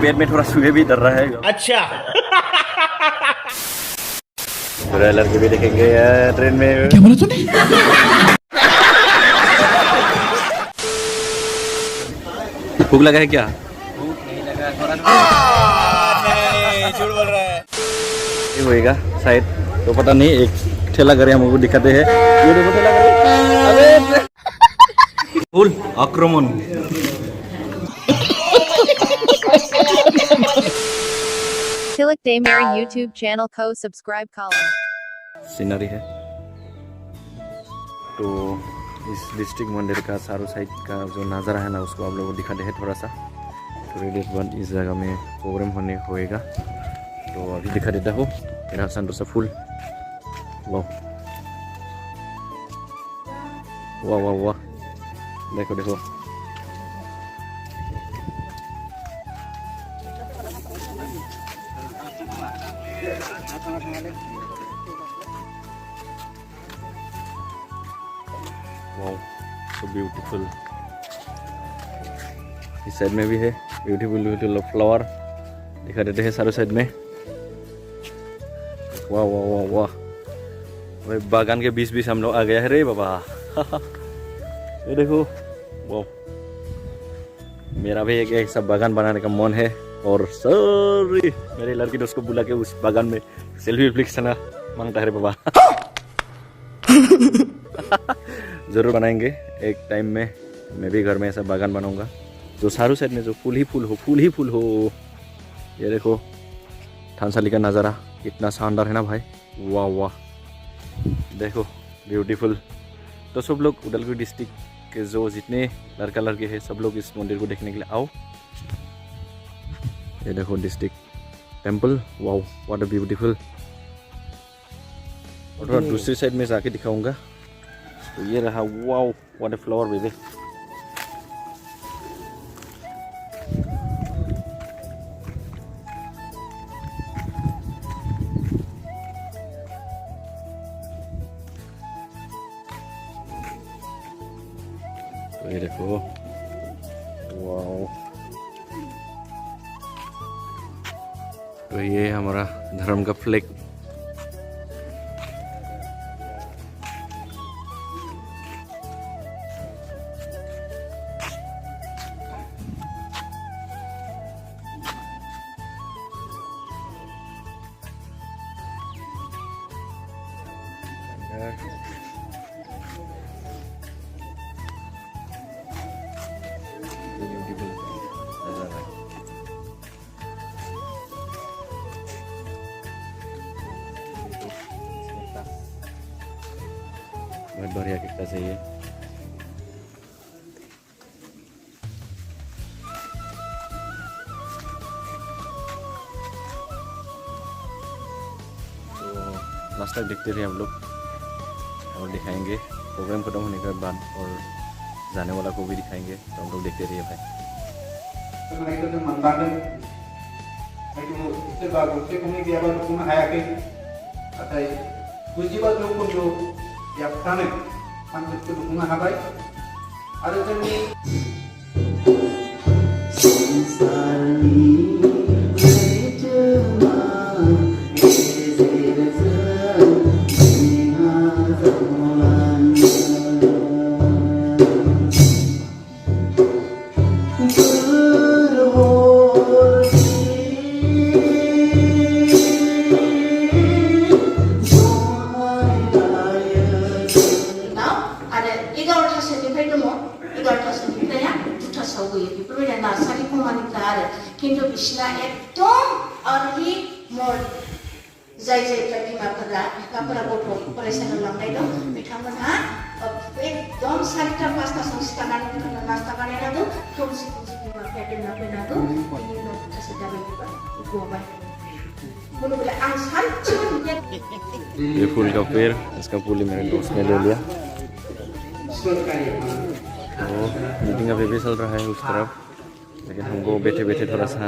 पेट में थोड़ा सूखे भी डर रहा है। अच्छा पूरा लड़के भी देखेंगे ट्रेन में। क्या बोला तूने? भूख लगा है क्या? नहीं झूठ बोल रहा है। ये होएगा शायद, तो पता नहीं। एक ठेला गाड़ी हमको दिखाते हैं। ये देखो ठेला गाड़ी। अरे फुल आक्रमण। Tilak Day Mary YouTube channel को subscribe column. सीनरी है। तो इस डिस्ट्रिक्ट मंदिर का चारों साइड का जो नज़ारा है ना, उसको आप लोगों को दिखाते हैं थोड़ा सा। तो रेडियस बाद इस जगह में प्रोग्राम होएगा, तो अभी दिखा देता हूँ। मेरा संतों सा फुल। वाह वाह वाह वाह, देखो देखो। Wow so beautiful. इस साइड में भी है ब्यूटीफुल ब्यूटीफुल फ्लावर दिखा देते हैं सारे साइड में। वाह वाह वाह वाह, भाई बागान के बीच बीच हम लोग आ गया है रे बाबा। ये देखो वाह, मेरा भी एक ऐसा बागान बनाने का मन है। और सॉरी मेरी लड़की दोस्त को बुला के उस बागान में सेल्फी क्लिक करना मांगता है रे बाबा। जरूर बनाएंगे एक टाइम में। मैं भी घर में ऐसा बागान बनाऊंगा जो चारों साइड में जो फूल ही फूल हो, फूल ही फूल हो। ये देखो थानसाली का नज़ारा कितना शानदार है ना भाई। वाह वाह, देखो ब्यूटीफुल। तो सब लोग उदलगुरी डिस्ट्रिक्ट के जो जितने लड़का लड़के हैं सब लोग इस मंदिर को देखने के लिए आओ। ये देखो डिस्ट्रिक्ट टेम्पल। वाह व्हाट अ ब्यूटीफुल। और थोड़ा दूसरी साइड में जाके दिखाऊंगा। तो ये रहा। Wow what a flower baby. तो ये देखो वाओ। तो ये हमारा धर्म का फ्लैग। बहुत बढ़िया कैक्टस है ये। तो लास्ट तक देखते रहे हम लोग और दिखाएंगे। प्रोग्राम खत्म होने के बाद और जाने वाला को भी दिखाएंगे, तो हम लोग देखते रहिए भाई। किन्तु बिसिना एकदम अर्लि मर्निं जाय जायफ्रा बिमाफोरा बिफाफोरा गथ' फरायसालियाव लांनाय दं बिथांमोनहा एकदम 4टा-5टासोआव सिखारनानै बिथांमोना नास्ता बानायनांगौ। खोमसि खोमसि बिमा बिफाया दोनना फैनांगौ। बिनि उनाव 5टासो जाबायबा गबाय। बोले आं सानसेबो नुया। ये फूल का पेड़, इसका फूल ही मेरे दोस्त ने ले लिया। तो मीटिंग अभी भी चल रहा है उस तरफ, लेकिन हमको बैठे बैठे थोड़ा सा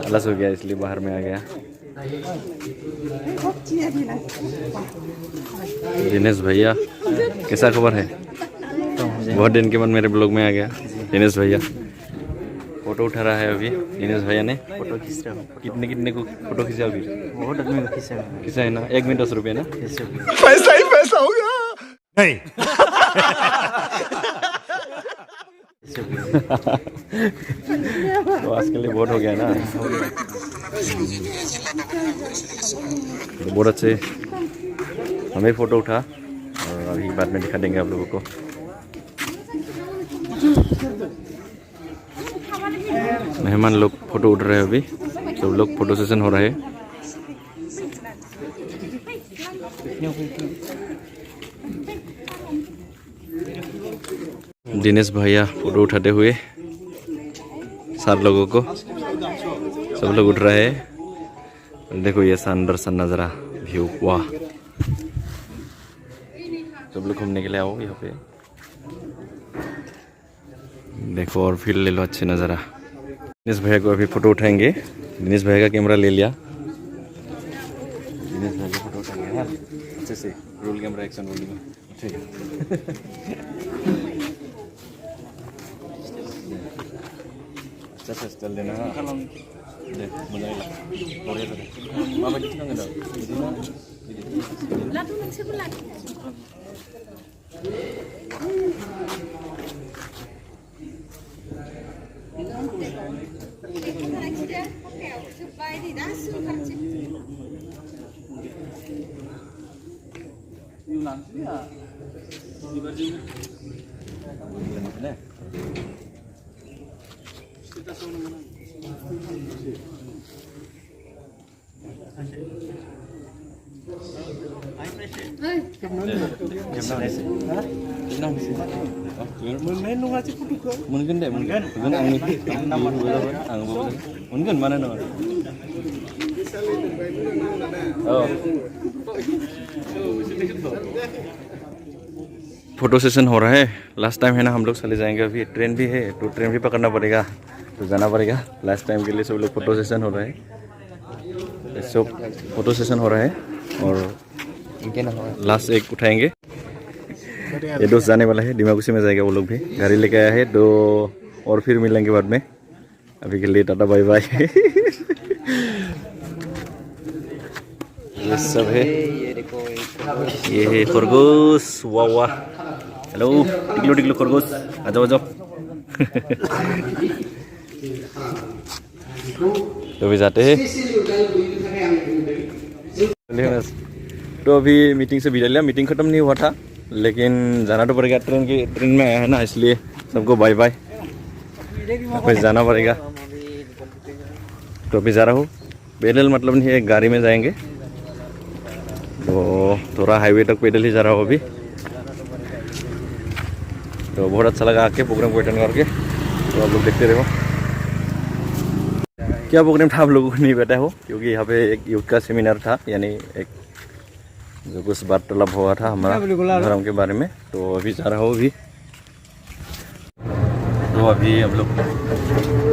आलस हो गया, इसलिए बाहर में आ गया। दिनेश भैया, कैसा खबर है? बहुत दिन के बाद मेरे ब्लॉग में आ गया दिनेश भैया। फोटो उठा रहा है अभी दिनेश भैया ने। फोटो खींच रहा हूँ। कितने कितने को फोटो खींचा अभी? बहुत आदमी को खींचा है। खींचा है ना, 1 मिनट 10 रुपये ना। पैसा ही पैसा होगा नहीं। तो आज के लिए बहुत हो गया ना। तो बहुत अच्छे हमें फोटो उठा और अभी बाद में दिखा देंगे आप लोगों को। मेहमान लोग फोटो उठ रहे हैं अभी, सब लोग फोटो सेशन हो रहे हैं। दिनेश भैया फोटो उठाते हुए 7 लोगों को, सब लोग उठ रहे हैं। देखो ये शानदार सा नज़ारा, व्यू, वाह। सब लोग घूमने के लिए आओ यहाँ पे, देखो और फिर ले लो अच्छे नज़ारा। दिनेश भैया को अभी फ़ोटो उठाएंगे। दिनेश भैया का कैमरा ले लिया। दिनेश भैया का फ़ोटो उठाएंगे हाँ अच्छे से, रोल कैमरा एक्शन रोलिंग। ठीक है अच्छा अच्छा चल देना हाँ। दे मोजां बढ़िया जादों। माबायदि थिनांगो दा बिदिनो लादु नोंसोरबो लादो। मोनगोन दे मोनगोन आंनि मोनगोन मानो नङा। फोटो सेशन हो रहा है, लास्ट टाइम है ना। हम लोग चले जाएंगे, अभी ट्रेन भी है तो ट्रेन भी पकड़ना पड़ेगा, तो जाना पड़ेगा। लास्ट टाइम के लिए सब लोग फोटो सेशन हो रहा है, सब फोटो सेशन हो रहा है और लास्ट एक उठाएंगे। ये दोस्त जाने वाला है, डिमाकुसी में जाएगा वो लोग भी, गाड़ी लेके आया है। तो और फिर मिलेंगे बाद में, अभी के लिए टाटा बाय बाय। ये सब है, ये है खरगोश, वाह वाह। हेलो टिकलो टिकलो खरगोश, आ जाओ आ जाओ। तो भी जाते हैं। तो अभी मीटिंग से विदा लिया, मीटिंग खत्म नहीं हुआ था लेकिन जाना तो पड़ेगा। ट्रेन में आया है ना, इसलिए सबको बाय बाय, वापस जाना पड़ेगा। तो अभी जा रहा हूँ, पैदल मतलब नहीं है, गाड़ी में जाएंगे। तो थोड़ा हाईवे तक पैदल ही जा रहा हूँ अभी। तो बहुत अच्छा लगा आके प्रोग्राम को अटेंड करके। तो आप लोग देखते रहो क्या प्रोग्राम था, आप लोगों को नहीं पता हो, क्योंकि यहाँ पे एक युद्ध का सेमिनार था, यानी एक जो कुछ वार्तालाप हुआ था हमारा धर्म के बारे में। तो अभी जा रहा हूँ अभी। तो अभी हम लोग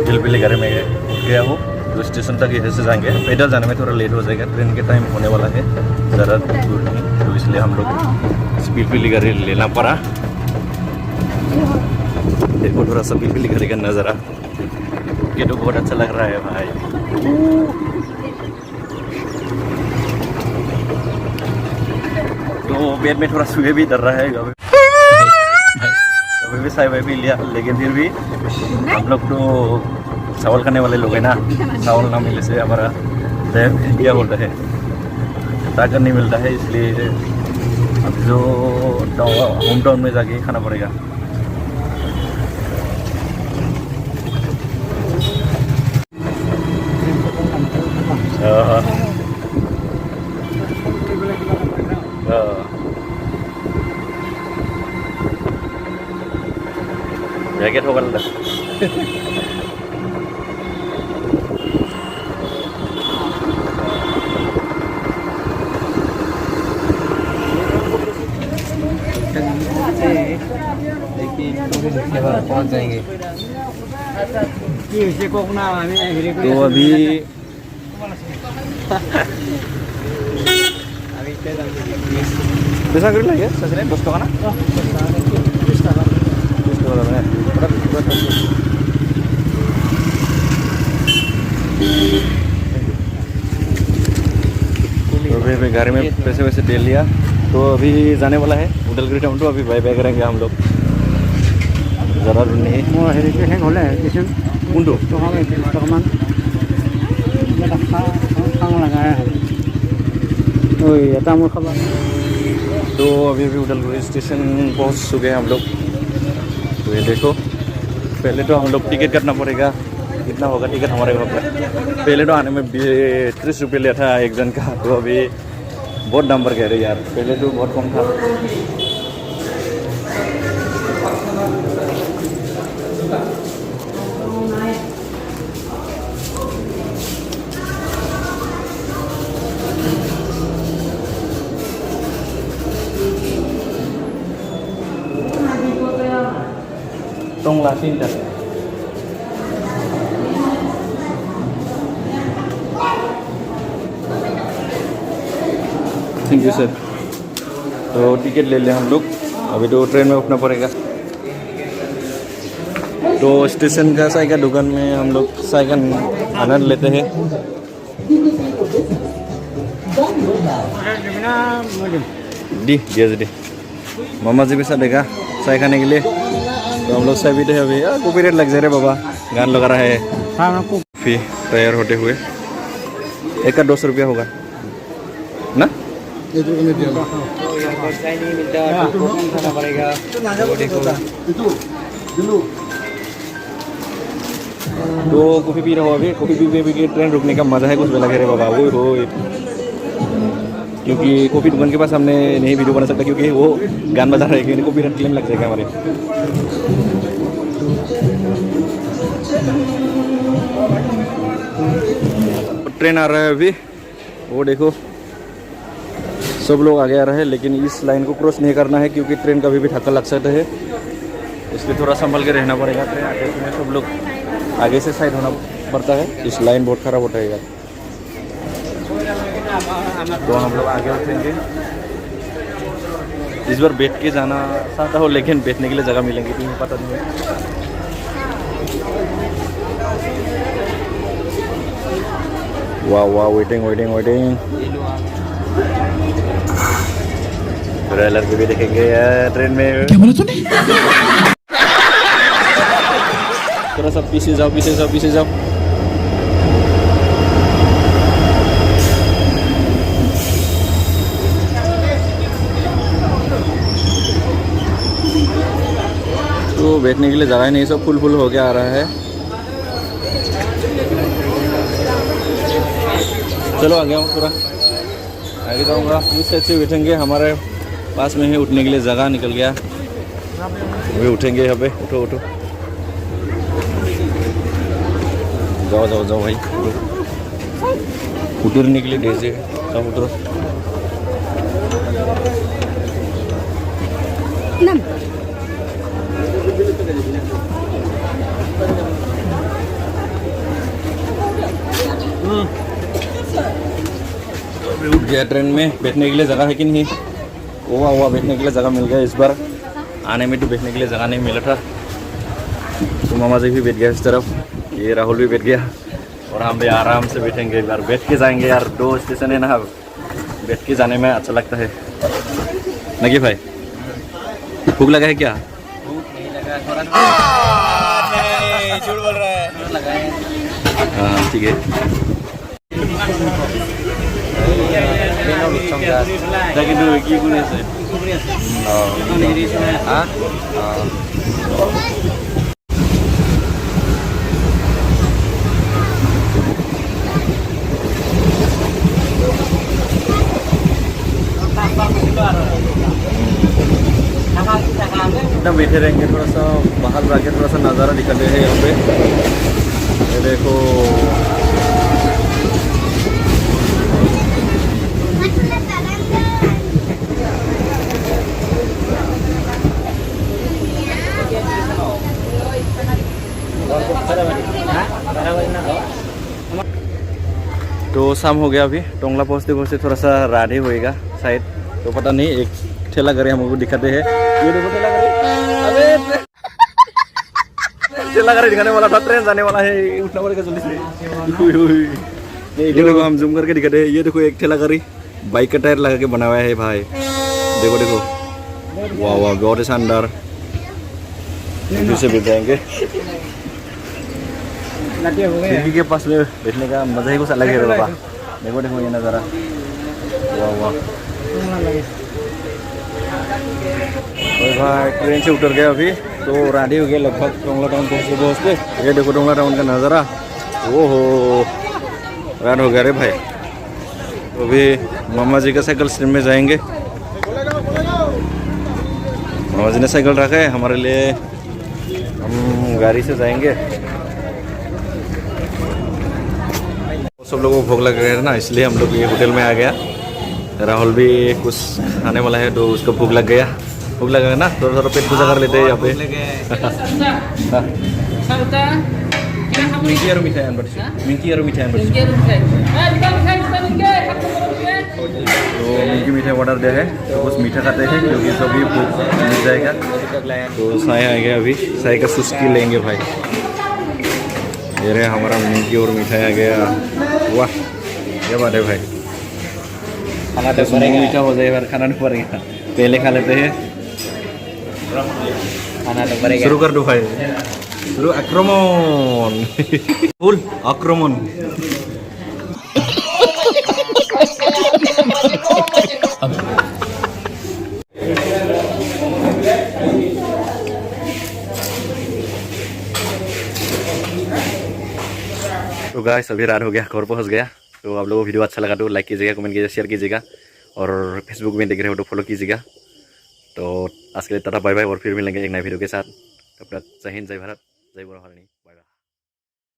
पिलपिली गाड़ी में उठ गया हूँ, तो स्टेशन तक यहाँ से जाएंगे। पैदल जाने में थोड़ा लेट हो जाएगा, ट्रेन के टाइम होने वाला है ज़्यादा दूर नहीं, तो इसलिए हम लोग पिलपिली गाड़ी लेना पड़ा। देखो थोड़ा सा पिलपिली गाड़ी का नज़ारा, ये तो बहुत अच्छा लग रहा है भाई। तो बेड में थोड़ा सुबह भी डर रहा है अभी भी चाय भी लिया, लेकिन फिर भी हम लोग तो चावल खाने वाले लोग हैं ना, चावल ना मिलने से हमारा क्या बोलता है ताकत नहीं मिलता है, इसलिए अब जो होम टाउन में जाके खाना पड़ेगा। जैकेट होगा ना पहुंच जाएंगे। तो अभी पैसा कर लगे सच 10 टका ना, 20 टका अभी गाड़ी में पैसे वैसे दे लिया, तो अभी जाने वाला है उदलगुरी टाउन। तो अभी बाय बाय करेंगे हम लोग, ज़्यादा दूर नहीं। মই হেৰিটো শেষ হ'লে কিছুমান কোনটো টকা অকণমান খাওঁ লগাই ঐ এটা মোৰ খবৰ। तो अभी उदलगुरी स्टेशन पहुंच चुके हैं हम लोग। तो ये देखो, पहले तो हम लोग टिकट काटना पड़ेगा। कितना होगा टिकट हमारे वहाँ पर? पहले तो आने में 30 रुपये लिया था एक जन का, तो अभी बहुत दाम बढ़ गया रे यार। पहले तो बहुत कम था। Tongla Tinta. Thank you sir. तो टिकट ले लें हम लोग, अभी तो ट्रेन में उठना पड़ेगा। तो स्टेशन का चाय का दुकान में हम लोग चाय का आनंद लेते हैं। दी दी मामा जी भी साथ देगा चाय खाने के लिए। तो हम लोग चाय पीते हैं अभी। कॉपीराइट लग जा रहे बाबा, गान लगा रहा है। फिर तैयार होते हुए एक का 200 रुपया होगा ना। तो कॉफ़ी पी रहा हो अभी। कॉफ़ी पी के ट्रेन रुकने का मज़ा है कुछ अलग है रे बाबा। वो हो, क्योंकि कॉफ़ी दुकान के पास हमने नहीं वीडियो बना सकता, क्योंकि वो गान बजा रहे हैं। कॉपीराइट क्लेम लग जाएगा हमारे। ट्रेन आ रहा है अभी, वो देखो सब लोग आगे आ रहे हैं, लेकिन इस लाइन को क्रॉस नहीं करना है क्योंकि ट्रेन कभी भी धक्का लग सकता है। इसलिए थोड़ा संभल के रहना पड़ेगा। ट्रेन आगे में सब लोग आगे से साइड होना पड़ता है। इस लाइन बहुत ख़राब होता है यार। तो हम लोग आगे उठेंगे। इस बार बैठ के जाना चाहता हो, लेकिन बैठने के लिए जगह मिलेंगी कि नहीं पता नहीं है। वाह वाह, वेटिंग वेटिंग वेटिंग। ट्रेलर को भी देखेंगे ट्रेन में। क्या बोला तूने? थोड़ा सा पीछे जाओ, पीछे जाओ, पीछे जाओ। तो बैठने के लिए जगह ही नहीं, सब फुल फुल हो के आ रहा है। चलो आ गया हूँ, पूरा आगे जाऊँगा। इस साइड से बैठेंगे, हमारे पास में ही उठने के लिए जगह निकल गया। अभी उठेंगे यहाँ पे। उठो उठो, जाओ जाओ जाओ भाई, उतरने के लिए दीजिए। सब उतरो। उठ गया ट्रेन में। बैठने के लिए जगह है कि नहीं? हुआ हुआ, बैठने के लिए जगह मिल गया। इस बार आने में तो बैठने के लिए जगह नहीं मिला था। तो मामा जी भी बैठ गया इस तरफ, ये राहुल भी बैठ गया, और हम भी आराम से बैठेंगे। एक बार बैठ के जाएंगे यार। 2 स्टेशन है ना, बैठ के जाने में अच्छा लगता है। नगी भाई, भूख लगा है क्या? झूठ बोल रहा है। हाँ ठीक है। Lagi dulu gini sih. Oh. Ah? एकदम बैठे रहेंगे। थोड़ा सा बाहर जाके थोड़ा सा नज़ारा दिखाते हैं यहाँ पे। ये देखो, तो शाम हो गया। अभी टोंगला पहुँचते पहुँचते थोड़ा सा रात ही होएगा शायद, तो पता नहीं। एक ठेला गाड़ी हमको दिखाते हैं। ये देखो ठेला गाड़ी। अबे ठेला गाड़ी दिखाने वाला था, ट्रेन जाने वाला है। उठना पड़ेगा जल्दी से। ये देखो, हम जूम करके दिखाते हैं। ये देखो एक ठेला गाड़ी बाइक का टायर लगा के बना हुआ है भाई। देखो देखो, वाह वाह बहुत ही शानदार। फिर से बैठ जाएंगे। लाटिया हो गया खिड़की के पास में बैठने का मजा ही कुछ अलग है रे बाबा। देखो देखो ये नज़ारा, वाह वाह। और भाई ट्रेन से उतर गया अभी, तो राडी हो गया लगभग टोंगला टाउन पहुँचते। ये देखो टोंगला टाउन का नज़ारा, ओहो रात हो गया रे भाई। तो अभी मामा जी का साइकिल स्टैंड में जाएंगे। मामा जी ने साइकिल रखा है हमारे लिए, हम गाड़ी से जाएंगे। सब लोगों को भूख लग रहा है ना, इसलिए हम लोग ये होटल में आ गया। राहुल भी कुछ खाने वाला है तो उसको भूख लग गया। भूख लगा ना, थोड़ा थोड़ा पेट पूजा कर लेते हैं यहाँ पे। मिंकी और मिठाई मिंकी और मिठाई तो मिंकी मिठाई ऑर्डर दिया है, तो कुछ मीठा खाते हैं क्योंकि सभी भूख मिल जाएगा। तो साय आ गया, अभी साय का सुस्की लेंगे भाई। ये रहे हमारा मिंकी और मिठाई आ गया। वाह क्या बात है भाई, खाना तो मीठा हो जाए, खाना नहीं पड़ेगा, पहले खा लेते हैं। खाना तो पड़ेगा, शुरू कर दो भाई, शुरू। आक्रमण फुल आक्रमण। तो गाइस अभी रात हो गया, घर पहुंच गया। तो आप लोगों को वीडियो अच्छा लगा तो लाइक कीजिएगा, कमेंट कीजिएगा, शेयर कीजिएगा, और फेसबुक में देख रहे हो तो फॉलो कीजिएगा। तो आज के लिए टाटा बाय बाय, और फिर मिलेंगे एक नए वीडियो के साथ। तब तक जय हिंद, जय भारत, जय बुरा हारनी।